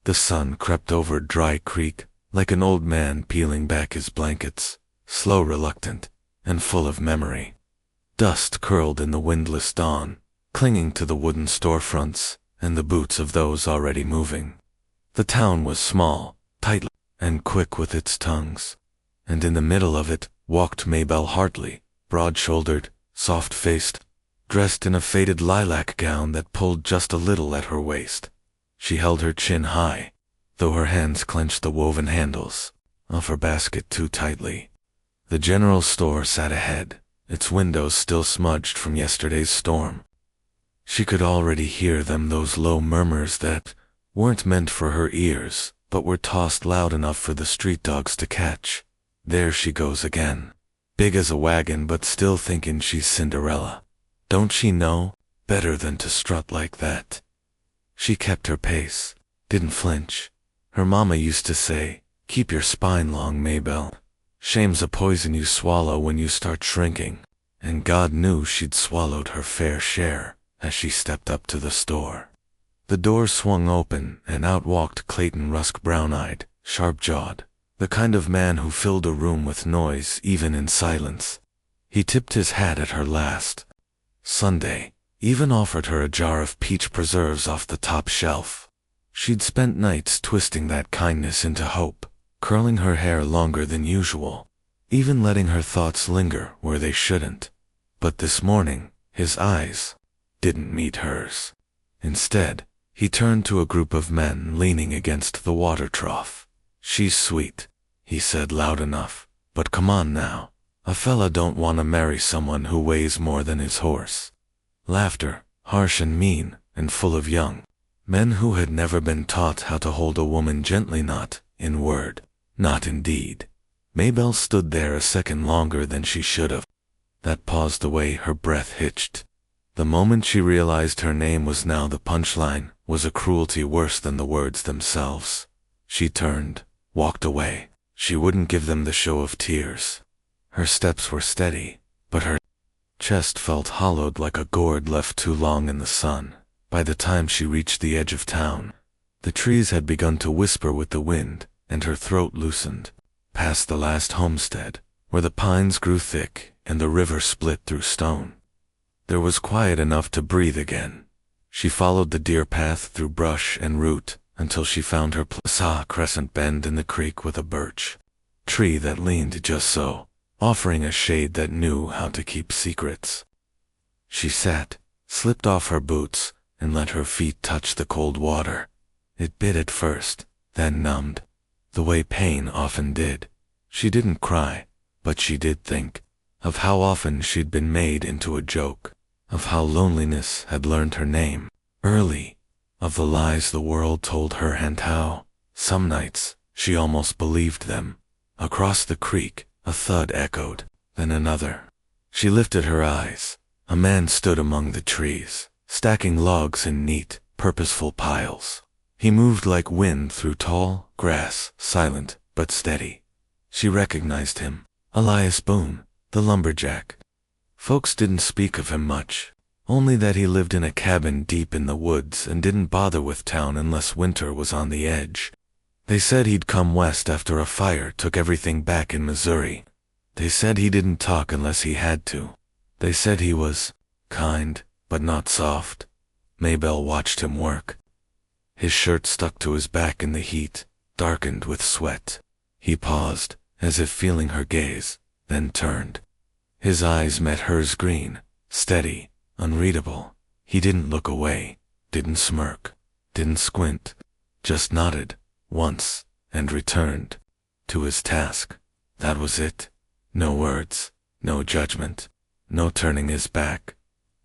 The sun crept over Dry Creek like an old man peeling back his blankets, slow, reluctant, and full of memory. Dust curled in the windless dawn, clinging to the wooden storefronts and the boots of those already moving. The town was small, tight, and quick with its tongues, and in the middle of it walked Maybelle Hartley, broad-shouldered, soft-faced, dressed in a faded lilac gown that pulled just a little at her waist. She held her chin high, though her hands clenched the woven handles of her basket too tightly. The general store sat ahead, its windows still smudged from yesterday's storm. She could already hear them, those low murmurs that weren't meant for her ears, but were tossed loud enough for the street dogs to catch. There she goes again, big as a wagon but still thinking she's Cinderella. Don't she know better than to strut like that? She kept her pace, didn't flinch. Her mama used to say, "Keep your spine long, Maybelle. Shame's a poison you swallow when you start shrinking." And God knew she'd swallowed her fair share as she stepped up to the store. The door swung open and out walked Clayton Rusk, brown-eyed, sharp-jawed, the kind of man who filled a room with noise even in silence. He tipped his hat at her last Sunday, even offered her a jar of peach preserves off the top shelf. She'd spent nights twisting that kindness into hope, curling her hair longer than usual, even letting her thoughts linger where they shouldn't. But this morning, his eyes didn't meet hers. Instead, he turned to a group of men leaning against the water trough. "She's sweet," he said loud enough, "but come on now. A fella don't want to marry someone who weighs more than his horse." Laughter, harsh and mean, and full of young men who had never been taught how to hold a woman gently, not in word, not in deed. Maybelle stood there a second longer than she should have. That paused the way her breath hitched. The moment she realized her name was now the punchline was a cruelty worse than the words themselves. She turned, walked away. She wouldn't give them the show of tears. Her steps were steady, but her chest felt hollowed like a gourd left too long in the sun. By the time she reached the edge of town, the trees had begun to whisper with the wind, and her throat loosened. Past the last homestead, where the pines grew thick and the river split through stone, there was quiet enough to breathe again. She followed the deer path through brush and root until she found her saw a crescent bend in the creek with a birch tree that leaned just so, offering a shade that knew how to keep secrets. She sat, slipped off her boots, and let her feet touch the cold water. It bit at first, then numbed, the way pain often did. She didn't cry, but she did think of how often she'd been made into a joke, of how loneliness had learned her name early, of the lies the world told her, and how, some nights, she almost believed them. Across the creek, a thud echoed, then another. She lifted her eyes. A man stood among the trees, stacking logs in neat, purposeful piles. He moved like wind through tall grass, silent but steady. She recognized him, Elias Boone, the lumberjack. Folks didn't speak of him much, only that he lived in a cabin deep in the woods and didn't bother with town unless winter was on the edge. They said he'd come west after a fire took everything back in Missouri. They said he didn't talk unless he had to. They said he was kind, but not soft. Maybelle watched him work. His shirt stuck to his back in the heat, darkened with sweat. He paused, as if feeling her gaze, then turned. His eyes met hers, green, steady, unreadable. He didn't look away, didn't smirk, didn't squint, just nodded once and returned to his task. That was it. No words, no judgment, no turning his back.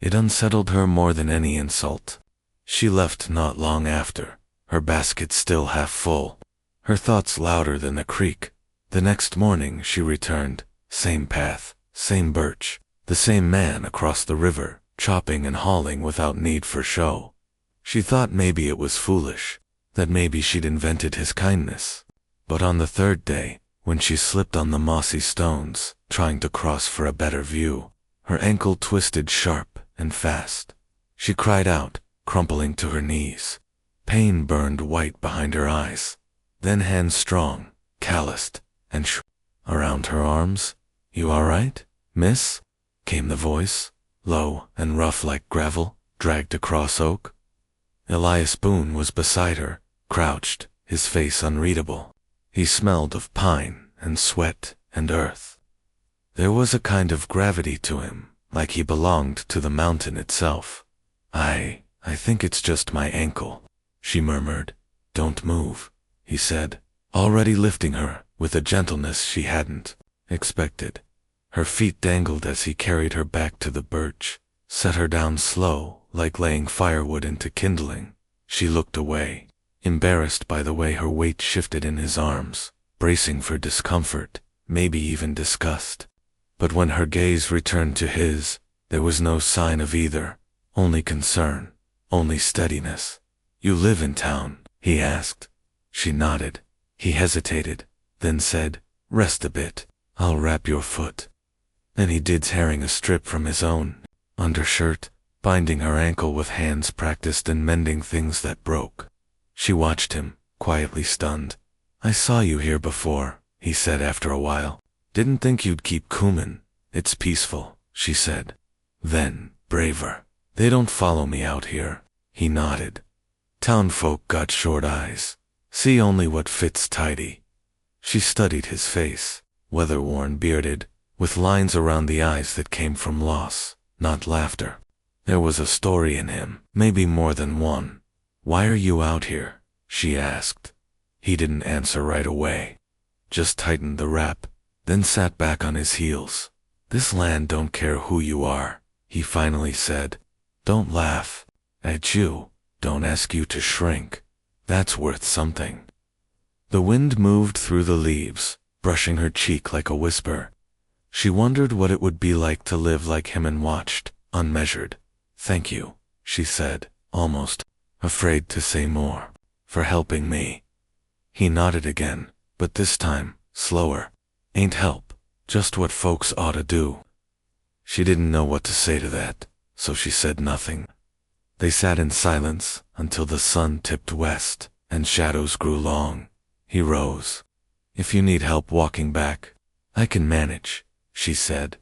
It unsettled her more than any insult. She left not long after, her basket still half full, her thoughts louder than the creek. The next morning she returned, same path, same birch, the same man across the river, chopping and hauling without need for show. She thought maybe it was foolish, that maybe she'd invented his kindness. But on the third day, when she slipped on the mossy stones, trying to cross for a better view, her ankle twisted sharp and fast. She cried out, crumpling to her knees. Pain burned white behind her eyes. Then hands strong, calloused, and around her arms. "You all right, miss?" came the voice, low and rough like gravel, dragged across oak. Elias Boone was beside her, crouched, his face unreadable. He smelled of pine and sweat and earth. There was a kind of gravity to him, like he belonged to the mountain itself. I think it's just my ankle," she murmured. "Don't move," he said, already lifting her with a gentleness she hadn't expected. Her feet dangled as he carried her back to the birch, set her down slow, like laying firewood into kindling. She looked away, embarrassed by the way her weight shifted in his arms, bracing for discomfort, maybe even disgust. But when her gaze returned to his, there was no sign of either, only concern, only steadiness. "You live in town?" he asked. She nodded. He hesitated, then said, "Rest a bit. I'll wrap your foot." Then he did, tearing a strip from his own undershirt, binding her ankle with hands practiced in mending things that broke. She watched him, quietly stunned. "I saw you here before," he said after a while. "Didn't think you'd keep coomin'. It's peaceful," she said. Then, braver. "They don't follow me out here." He nodded. "Townfolk got short eyes. See only what fits tidy." She studied his face, weather-worn, bearded, with lines around the eyes that came from loss, not laughter. There was a story in him, maybe more than one. "Why are you out here?" she asked. He didn't answer right away, just tightened the wrap, then sat back on his heels. "This land don't care who you are," he finally said. "Don't laugh at you, don't ask you to shrink. That's worth something." The wind moved through the leaves, brushing her cheek like a whisper. She wondered what it would be like to live like him and watched, unmeasured. "Thank you," she said, almost afraid to say more, "for helping me." He nodded again, but this time, slower. "Ain't help, just what folks ought to do." She didn't know what to say to that, so she said nothing. They sat in silence until the sun tipped west and shadows grew long. He rose. "If you need help walking back, I can manage," she said.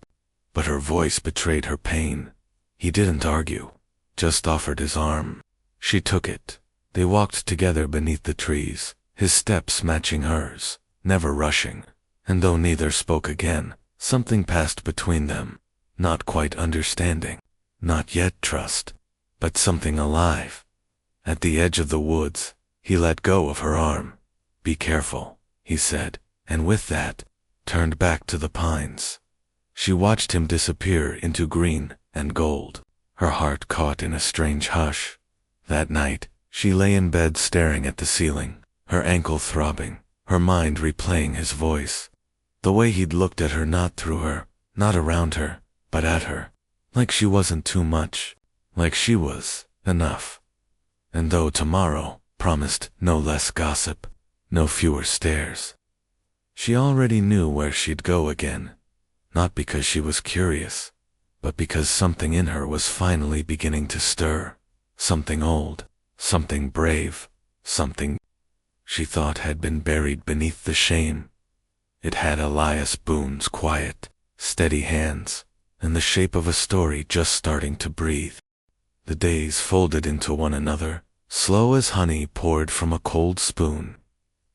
But her voice betrayed her pain. He didn't argue, just offered his arm. She took it. They walked together beneath the trees, his steps matching hers, never rushing. And though neither spoke again, something passed between them. Not quite understanding, not yet trust, but something alive. At the edge of the woods, he let go of her arm. "Be careful," he said, and with that, turned back to the pines. She watched him disappear into green and gold, her heart caught in a strange hush. That night, she lay in bed staring at the ceiling, her ankle throbbing, her mind replaying his voice. The way he'd looked at her, not through her, not around her, but at her, like she wasn't too much, like she was enough. And though tomorrow promised no less gossip, no fewer stares, she already knew where she'd go again, not because she was curious, but because something in her was finally beginning to stir, something old, something brave, something she thought had been buried beneath the shame. It had Elias Boone's quiet, steady hands, and the shape of a story just starting to breathe. The days folded into one another, slow as honey poured from a cold spoon.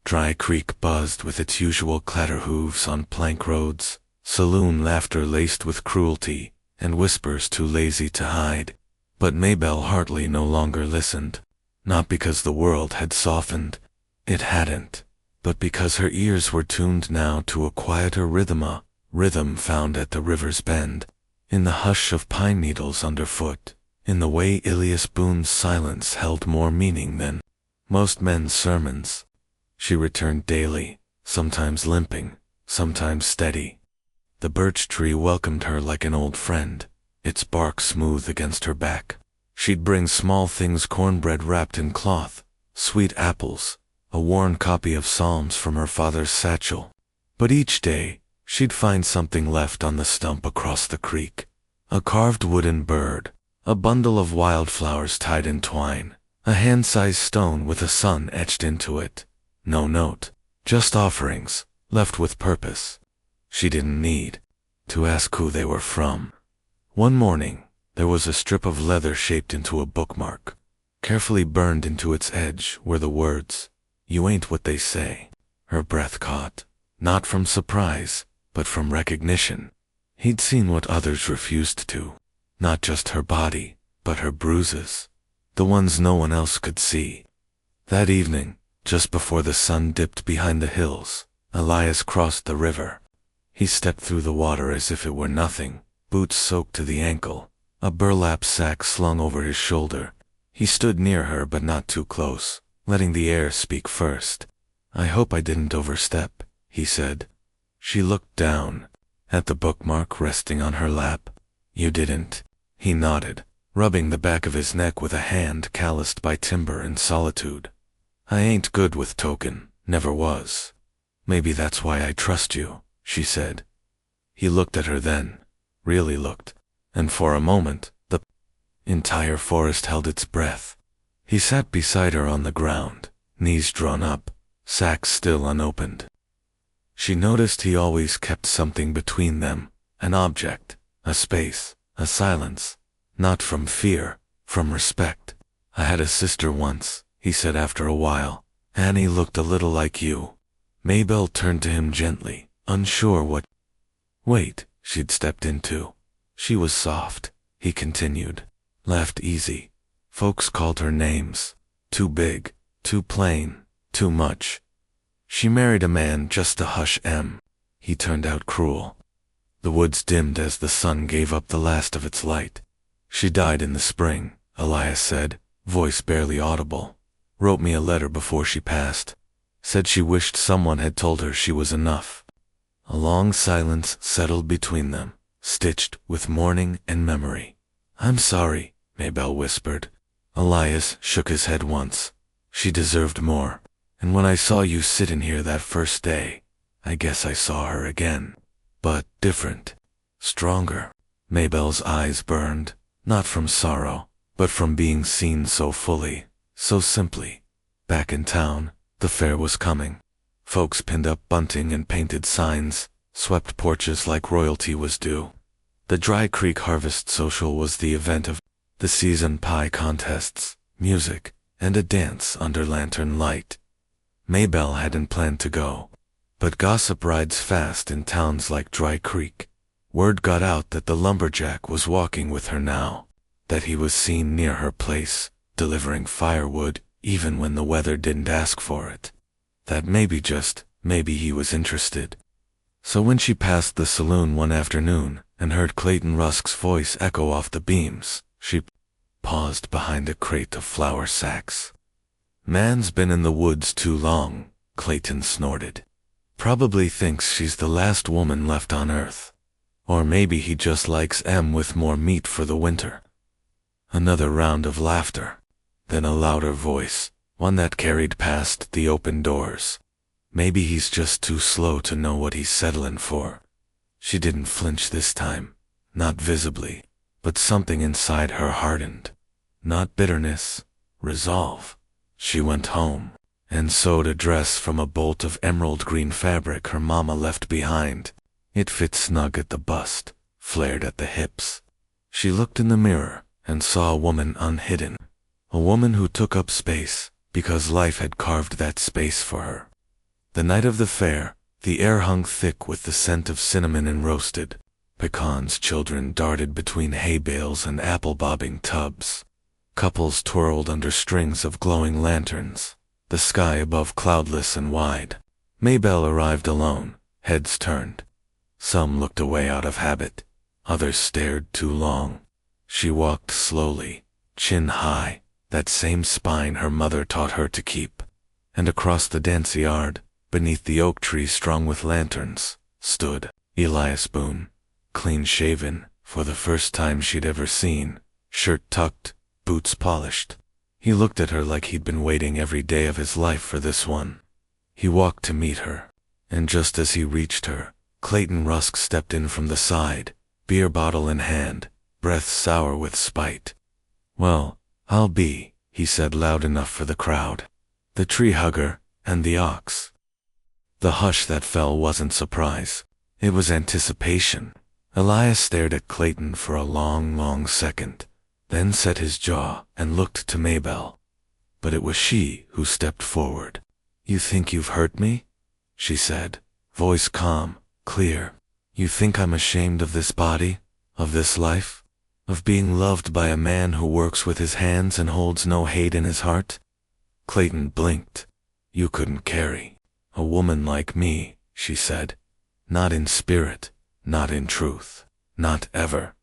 Dry Creek buzzed with its usual clatter hooves on plank roads, saloon laughter laced with cruelty, and whispers too lazy to hide. But Maybelle Hartley no longer listened, not because the world had softened, it hadn't, but because her ears were tuned now to a quieter rhythm, a rhythm found at the river's bend, in the hush of pine needles underfoot, in the way Elias Boone's silence held more meaning than most men's sermons. She returned daily, sometimes limping, sometimes steady. The birch tree welcomed her like an old friend, its bark smooth against her back. She'd bring small things, cornbread wrapped in cloth, sweet apples, a worn copy of Psalms from her father's satchel. But each day, she'd find something left on the stump across the creek. A carved wooden bird, a bundle of wildflowers tied in twine, A hand-sized stone with a sun etched into it. No note, just offerings, left with purpose. She didn't need to ask who they were from. One morning, there was a strip of leather shaped into a bookmark. Carefully burned into its edge were the words, "You ain't what they say." Her breath caught, not from surprise, but from recognition. He'd seen what others refused to. Not just her body, but her bruises. The ones no one else could see. That evening, just before the sun dipped behind the hills, Elias crossed the river. He stepped through the water as if it were nothing, boots soaked to the ankle, a burlap sack slung over his shoulder. He stood near her but not too close, letting the air speak first. "I hope I didn't overstep," he said. She looked down, at the bookmark resting on her lap. "You didn't." He nodded, rubbing the back of his neck with a hand calloused by timber and solitude. "I ain't good with token, never was. Maybe that's why I trust you," she said. He looked at her then, really looked, and for a moment, the entire forest held its breath. He sat beside her on the ground, knees drawn up, sack still unopened. She noticed he always kept something between them, an object, a space, a silence, not from fear, from respect. "I had a sister once," he said after a while. "Annie looked a little like you." Maybelle turned to him gently, unsure what wait she'd stepped into. She was soft, he continued, laughed easy. Folks called her names. Too big, too plain, too much. She married a man just to hush em. He turned out cruel. The woods dimmed as the sun gave up the last of its light. "She died in the spring," Elias said, voice barely audible. "Wrote me a letter before she passed. Said she wished someone had told her she was enough." A long silence settled between them, stitched with mourning and memory. "I'm sorry," Maybelle whispered. Elias shook his head once. "She deserved more. And when I saw you sit in here that first day, I guess I saw her again. But different. Stronger." Maybelle's eyes burned, not from sorrow, but from being seen so fully, so simply. Back in town, the fair was coming. Folks pinned up bunting and painted signs, swept porches like royalty was due. The Dry Creek Harvest Social was the event of the season, pie contests, music, and a dance under lantern light. Maybelle hadn't planned to go, but gossip rides fast in towns like Dry Creek. Word got out that the Lumberjack was walking with her now, that he was seen near her place, delivering firewood even when the weather didn't ask for it. That maybe he was interested. So when she passed the saloon one afternoon and heard Clayton Rusk's voice echo off the beams, she paused behind a crate of flour sacks. "Man's been in the woods too long," Clayton snorted. "Probably thinks she's the last woman left on earth. Or maybe he just likes em with more meat for the winter." Another round of laughter. Then a louder voice, one that carried past the open doors. "Maybe he's just too slow to know what he's settling for." She didn't flinch this time, not visibly, but something inside her hardened. Not bitterness, resolve. She went home and sewed a dress from a bolt of emerald green fabric her mama left behind. It fit snug at the bust, flared at the hips. She looked in the mirror and saw a woman unhidden, a woman who took up space because life had carved that space for her. The night of the fair, the air hung thick with the scent of cinnamon and roasted pecans. Children darted between hay bales and apple-bobbing tubs. Couples twirled under strings of glowing lanterns, the sky above cloudless and wide. Maybelle arrived alone, heads turned. Some looked away out of habit, others stared too long. She walked slowly, chin high, that same spine her mother taught her to keep. And across the dance yard, beneath the oak tree strung with lanterns, stood Elias Boone, clean-shaven, for the first time she'd ever seen, shirt tucked, boots polished. He looked at her like he'd been waiting every day of his life for this one. He walked to meet her, and just as he reached her, Clayton Rusk stepped in from the side, beer bottle in hand, breath sour with spite. "Well, I'll be," he said loud enough for the crowd. The tree hugger and the ox. The hush that fell wasn't surprise. It was anticipation. Elias stared at Clayton for a long second, then set his jaw and looked to Maybelle. But it was she who stepped forward. "You think you've hurt me?" she said, voice calm, clear. "You think I'm ashamed of this body, of this life, of being loved by a man who works with his hands and holds no hate in his heart?" Clayton blinked. "You couldn't carry a woman like me," she said. "Not in spirit, not in truth, not ever."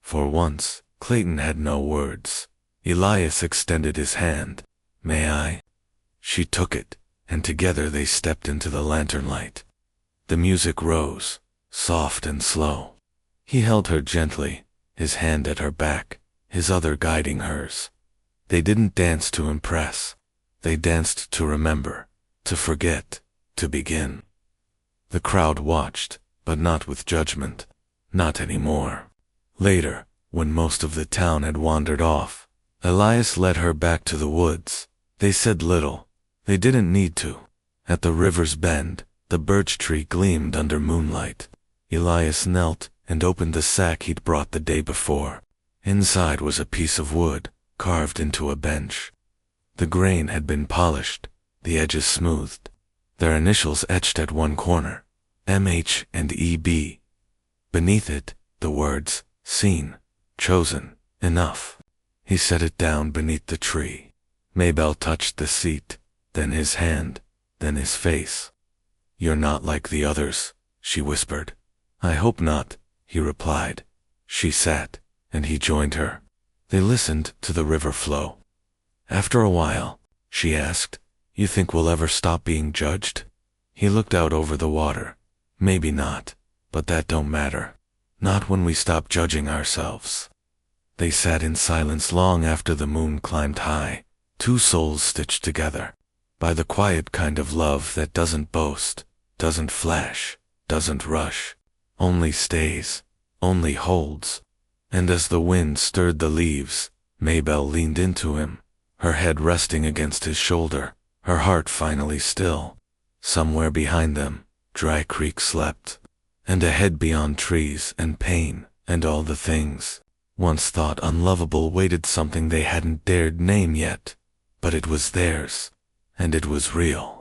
For once, Clayton had no words. Elias extended his hand. "May I?" She took it, and together they stepped into the lantern light. The music rose, soft and slow. He held her gently, his hand at her back, his other guiding hers. They didn't dance to impress. They danced to remember, to forget, to begin. The crowd watched, but not with judgment. Not anymore. Later, when most of the town had wandered off, Elias led her back to the woods. They said little. They didn't need to. At the river's bend, the birch tree gleamed under moonlight. Elias knelt and opened the sack he'd brought the day before. Inside was a piece of wood, carved into a bench. The grain had been polished, the edges smoothed. Their initials etched at one corner, MH and EB. Beneath it, the words, "Seen, chosen, enough." He set it down beneath the tree. Maybelle touched the seat, then his hand, then his face. "You're not like the others," she whispered. "I hope not," he replied. She sat, and he joined her. They listened to the river flow. "After a while," she asked, "you think we'll ever stop being judged?" He looked out over the water. "Maybe not, but that don't matter. Not when we stop judging ourselves." They sat in silence long after the moon climbed high, two souls stitched together by the quiet kind of love that doesn't boast, doesn't flash, doesn't rush, only stays, only holds. And as the wind stirred the leaves, Maybelle leaned into him, her head resting against his shoulder, her heart finally still. Somewhere behind them, Dry Creek slept, and ahead beyond trees and pain and all the things once thought unlovable waited something they hadn't dared name yet, but it was theirs, and it was real.